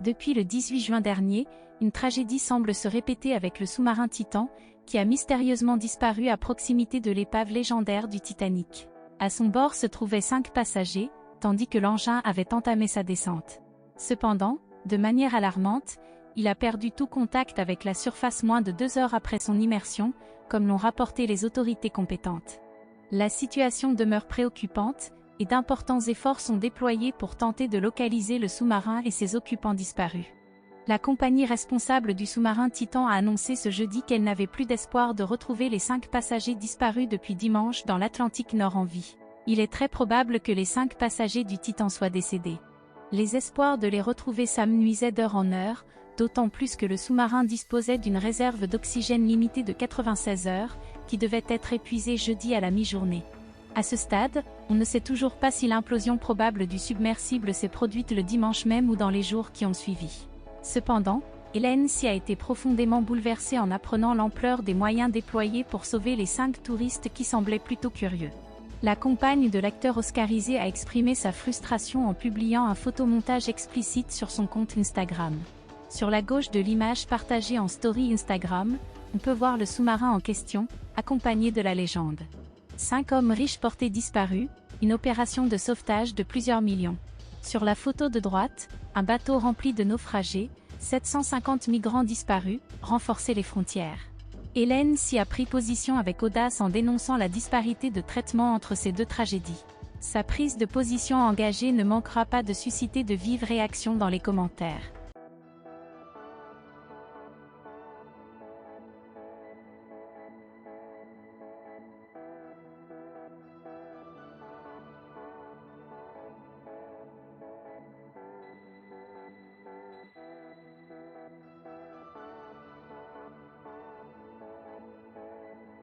Depuis le 18 juin dernier, une tragédie semble se répéter avec le sous-marin Titan, qui a mystérieusement disparu à proximité de l'épave légendaire du Titanic. À son bord se trouvaient 5 passagers, tandis que l'engin avait entamé sa descente. Cependant, de manière alarmante, il a perdu tout contact avec la surface moins de 2 heures après son immersion, comme l'ont rapporté les autorités compétentes. La situation demeure préoccupante, et d'importants efforts sont déployés pour tenter de localiser le sous-marin et ses occupants disparus. La compagnie responsable du sous-marin Titan a annoncé ce jeudi qu'elle n'avait plus d'espoir de retrouver les 5 passagers disparus depuis dimanche dans l'Atlantique Nord en vie. Il est très probable que les 5 passagers du Titan soient décédés. Les espoirs de les retrouver s'amenuisaient d'heure en heure, d'autant plus que le sous-marin disposait d'une réserve d'oxygène limitée de 96 heures, qui devait être épuisée jeudi à la mi-journée. À ce stade, on ne sait toujours pas si l'implosion probable du submersible s'est produite le dimanche même ou dans les jours qui ont suivi. Cependant, Hélène s'y a été profondément bouleversée en apprenant l'ampleur des moyens déployés pour sauver les 5 touristes qui semblaient plutôt curieux. La compagne de l'acteur oscarisé a exprimé sa frustration en publiant un photomontage explicite sur son compte Instagram. Sur la gauche de l'image partagée en story Instagram, on peut voir le sous-marin en question, accompagné de la légende. 5 hommes riches portés disparus, une opération de sauvetage de plusieurs millions. Sur la photo de droite, un bateau rempli de naufragés, 750 migrants disparus, renforcer les frontières. Hélène s'y a pris position avec audace en dénonçant la disparité de traitement entre ces 2 tragédies. Sa prise de position engagée ne manquera pas de susciter de vives réactions dans les commentaires.